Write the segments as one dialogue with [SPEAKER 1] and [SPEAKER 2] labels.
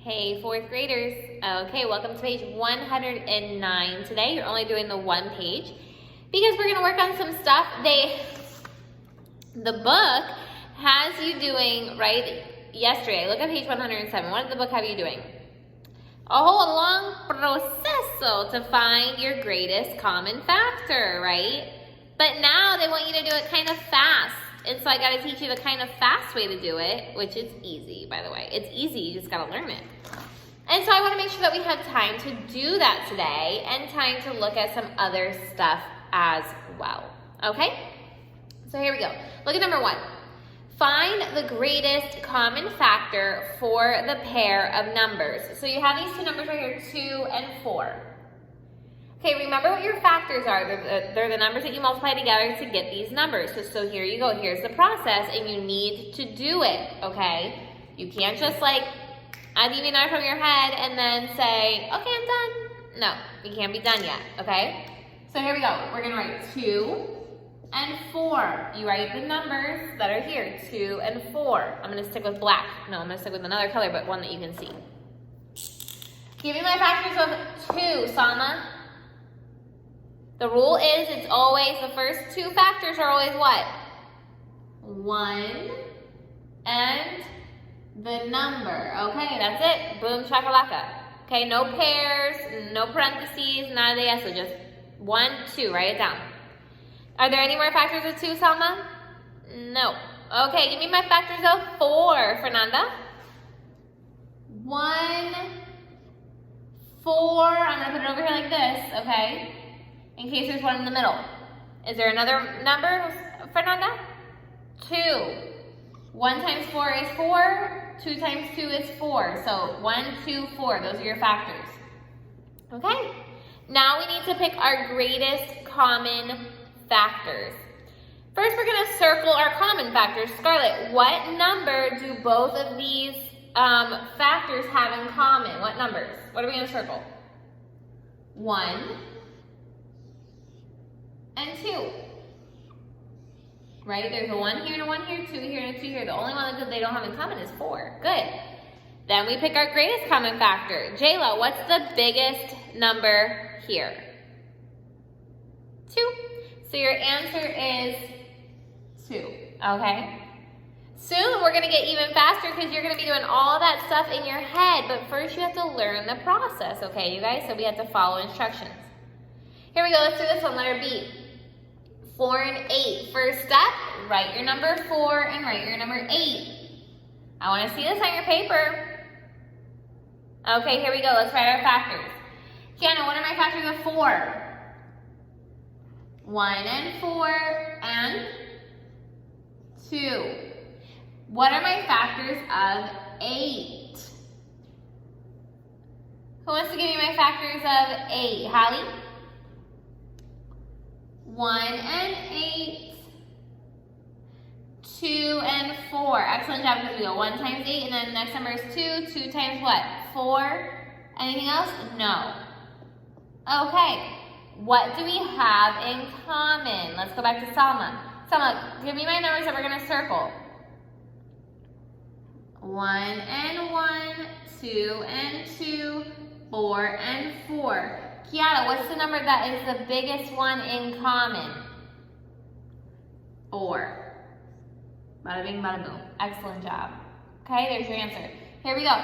[SPEAKER 1] Hey, fourth graders. Okay, welcome to page 109. Today, you're only doing the one page because we're going to work on some stuff. The book has you doing, right, yesterday. Look at page 107. What did the book have you doing? A whole long proceso to find your greatest common factor, right? But now they want you to do it kind of fast. And so I got to teach you the kind of fast way to do it, which is easy, by the way. It's easy, you just got to learn it. And so I want to make sure that we have time to do that today and time to look at some other stuff as well. Okay? So here we go. Look at number 1. Find the greatest common factor for the pair of numbers. So you have these two numbers right here, 2 and 4. Okay, remember what your factors are. They're the numbers that you multiply together to get these numbers. So here you go. Here's the process, and you need to do it, okay? You can't just like add the number from your head and then say, okay, I'm done. No, you can't be done yet, okay? So here we go. We're going to write 2 and 4. You write the numbers that are here, 2 and 4. I'm going to stick with black. No, I'm going to stick with another color, but one that you can see. Give me my factors of 2, Salma. The rule is it's always, the first two factors are always what? 1 and the number. Okay, that's it. Boom, shakalaka. Okay, no pairs, no parentheses, none of the so just 1, 2. Write it down. Are there any more factors of 2, Salma? No. Okay, give me my factors of 4, Fernanda. 1, 4. I'm going to put it over here like this, okay? In case there's one in the middle. Is there another number, Fernanda? 2. 1 times 4 is 4. 2 times 2 is 4. So 1, 2, 4. Those are your factors. Okay? Now we need to pick our greatest common factors. First, we're going to circle our common factors. Scarlett, what number do both of these factors have in common? What numbers? What are we going to circle? 1 and 2. Right? There's a 1 here and a 1 here, 2 here and a 2 here. The only one that they don't have in common is 4. Good. Then we pick our greatest common factor. Jayla, what's the biggest number here? 2. So your answer is 2. Okay? Soon we're going to get even faster because you're going to be doing all that stuff in your head. But first you have to learn the process. Okay, you guys? So we have to follow instructions. Here we go. Let's do this one. Letter B. 4 and 8. First step, write your number 4 and write your number 8. I want to see this on your paper. Okay, here we go. Let's write our factors. Kiana, what are my factors of 4? 1 and 4 and 2. What are my factors of 8? Who wants to give me my factors of 8? Holly? 1 and 8, 2 and 4. Excellent job because we go 1 times 8 and then the next number is 2. 2 times what? 4. Anything else? No. Okay. What do we have in common? Let's go back to Salma. Salma, give me my numbers that we're going to circle. 1 and 1, 2 and 2, 4 and 4. Kiara, what's the number that is the biggest one in common? 4. Bada bing, bada boom. Excellent job. Okay, there's your answer. Here we go.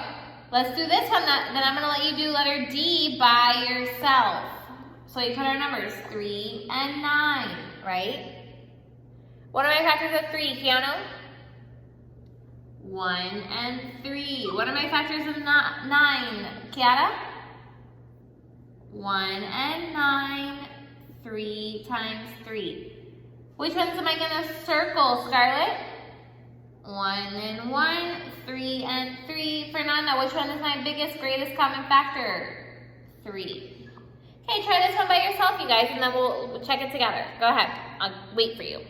[SPEAKER 1] Let's do this one. Then I'm going to let you do letter D by yourself. So you put our numbers 3 and 9, right? What are my factors of 3, Keanu? 1 and 3. What are my factors of 9, Kiara? 1 and 9, 3 times 3. Which ones am I going to circle, Scarlett? 1 and 1, 3 and 3. Fernanda, which one is my biggest, greatest common factor? 3. Okay, try this one by yourself, you guys, and then we'll check it together. Go ahead. I'll wait for you.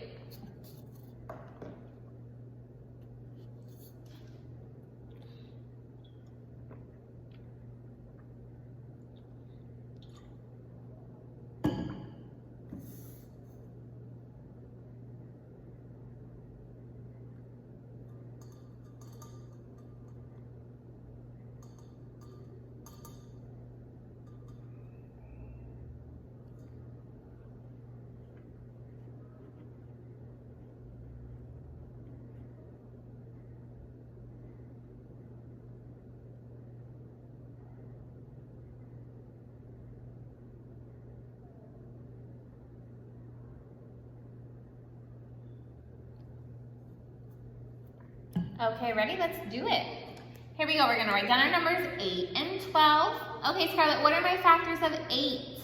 [SPEAKER 1] Okay, ready? Let's do it. Here we go. We're going to write down our numbers 8 and 12. Okay, Scarlett, what are my factors of 8?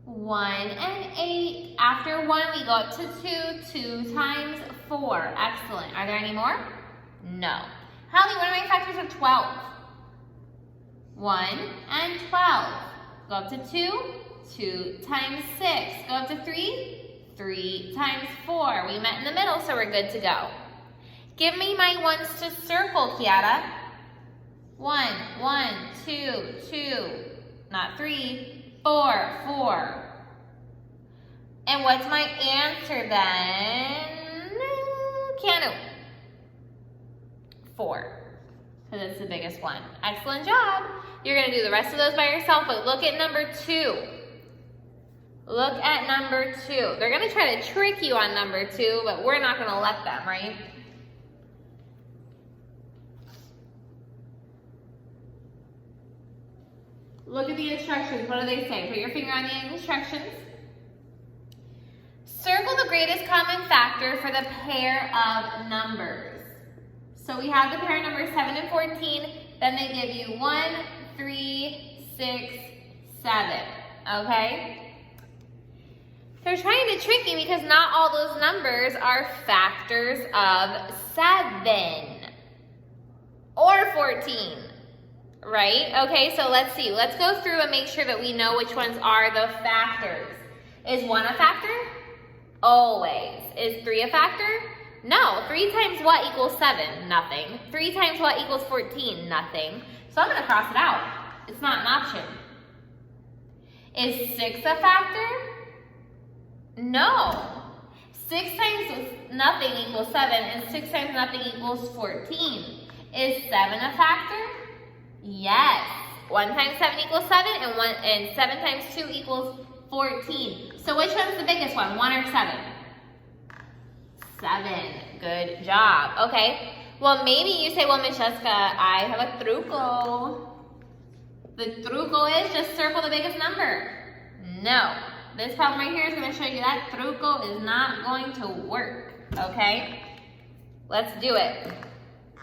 [SPEAKER 1] 1 and 8. After 1, we go up to 2. 2 times 4. Excellent. Are there any more? No. Holly, what are my factors of 12? 1 and 12. Go up to 2. 2 times 6. Go up to 3. 3 times 4. We met in the middle, so we're good to go. Give me my ones to circle, Kiara. 1, 1, 2, 2. Not 3. 4, 4. And what's my answer then? Keanu. 4. Because it's the biggest one. Excellent job. You're going to do the rest of those by yourself, but look at number 2. Look at number 2. They're going to try to trick you on number 2, but we're not going to let them, right? Look at the instructions. What do they say? Put your finger on the instructions. Circle the greatest common factor for the pair of numbers. So we have the pair of numbers 7 and 14. Then they give you 1, 3, 6, 7. Okay? They're trying to trick you because not all those numbers are factors of 7 or 14. Right? Okay, so let's see. Let's go through and make sure that we know which ones are the factors. Is 1 a factor? Always. Is 3 a factor? No. 3 times what equals 7? Nothing. 3 times what equals 14? Nothing. So I'm going to cross it out. It's not an option. Is 6 a factor? No. 6 times nothing equals 7, and 6 times nothing equals 14. Is 7 a factor? Yes. 1 times 7 equals 7, and 7 times 2 equals 14. So which one's the biggest one, 1 or 7? 7. Good job. Okay. Well, maybe you say, well, Miss Jessica, I have a truco. The truco is just circle the biggest number. No. This problem right here is going to show you that truco is not going to work. Okay? Let's do it.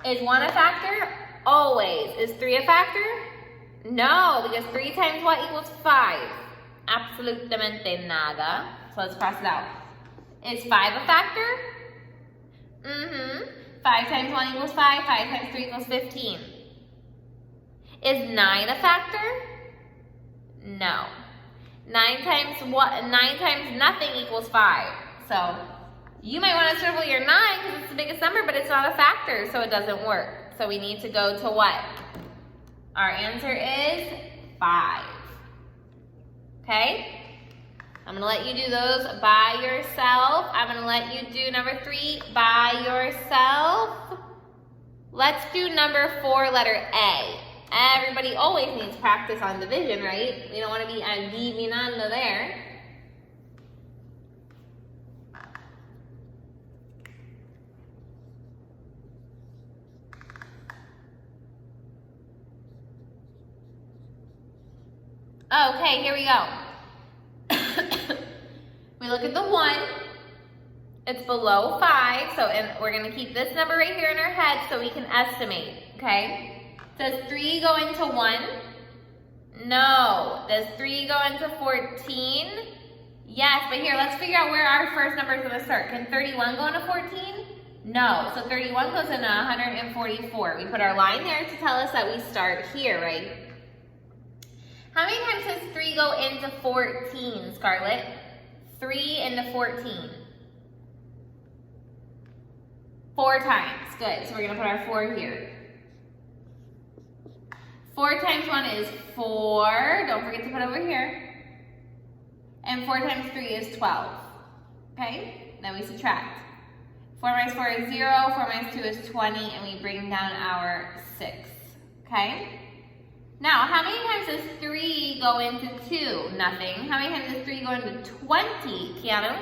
[SPEAKER 1] Is 1 a factor? Always. Is 3 a factor? No, because 3 times what equals 5? Absolutamente nada. So let's cross it out. Is 5 a factor? 5 times 1 equals 5. 5 times 3 equals 15. Is 9 a factor? No. 9 times what? 9 times nothing equals 5. So you might want to circle your 9 because it's the biggest number, but it's not a factor, so it doesn't work. So we need to go to what? Our answer is 5. Okay? I'm going to let you do those by yourself. I'm going to let you do number 3 by yourself. Let's do number 4, letter A. Everybody always needs practice on division, right? We don't want to be adivinando there. Okay, here we go. We look at the 1. It's below 5, and we're going to keep this number right here in our head so we can estimate, okay? Does 3 go into 1? No. Does 3 go into 14? Yes, but here, let's figure out where our first number is going to start. Can 31 go into 14? No. So 31 goes into 144. We put our line there to tell us that we start here, right? How many times does 3 go into 14, Scarlett? 3 into 14. 4 times. Good. So we're going to put our 4 here. 4 times 1 is 4. Don't forget to put over here. And 4 times 3 is 12. Okay? Then we subtract. 4 minus 4 is 0. 4 minus 2 is 20. And we bring down our 6. Okay? Now, how many times does 3 go into 2? Nothing. How many times does 3 go into 20, Keanu?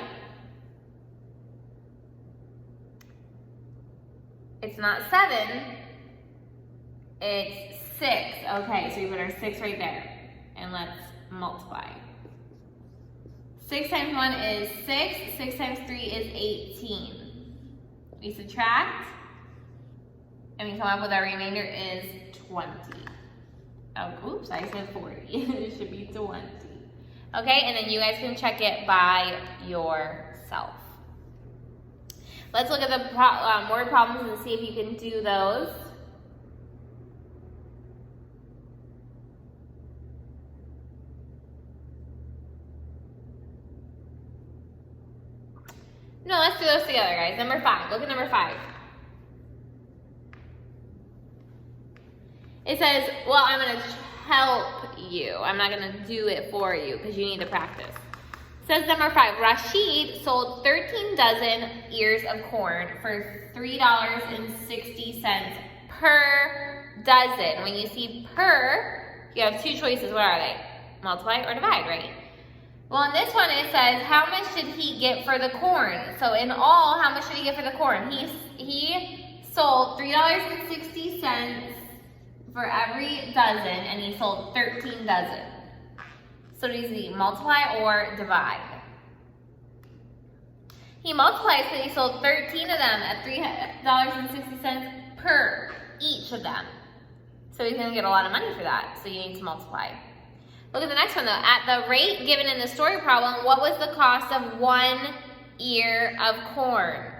[SPEAKER 1] It's not 7. It's 6. Okay, so we put our 6 right there. And let's multiply. 6 times 1 is 6. 6 times 3 is 18. We subtract. and we come up with our remainder is 20. Oh, oops, I said 40. It should be 20. Okay, and then you guys can check it by yourself. Let's look at the word problems and see if you can do those. No, let's do those together, guys. Number 5. Look at number 5. It says, well, I'm going to help you. I'm not going to do it for you because you need to practice. It says number 5, Rashid sold 13 dozen ears of corn for $3.60 per dozen. When you see per, you have two choices. What are they? Multiply or divide, right? Well, in this one it says, how much did he get for the corn? So in all, how much did he get for the corn? He sold $3.60 for every dozen, and he sold 13 dozen. So does he multiply or divide? He multiplies, so he sold 13 of them at $3.60 per each of them. So he's gonna get a lot of money for that, so you need to multiply. Look at the next one though. At the rate given in the story problem, what was the cost of 1 ear of corn?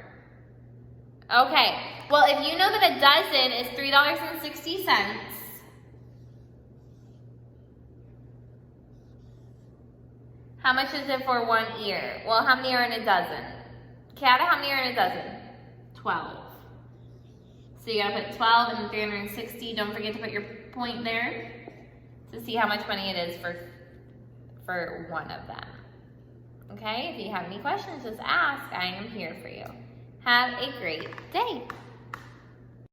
[SPEAKER 1] Okay, well if you know that a dozen is $3.60, how much is it for 1 ear? Well, how many are in a dozen? Kata, how many are in a dozen? 12. So you gotta put 12 and 360. Don't forget to put your point there to see how much money it is for one of them. Okay, if you have any questions, just ask. I am here for you. Have a great day.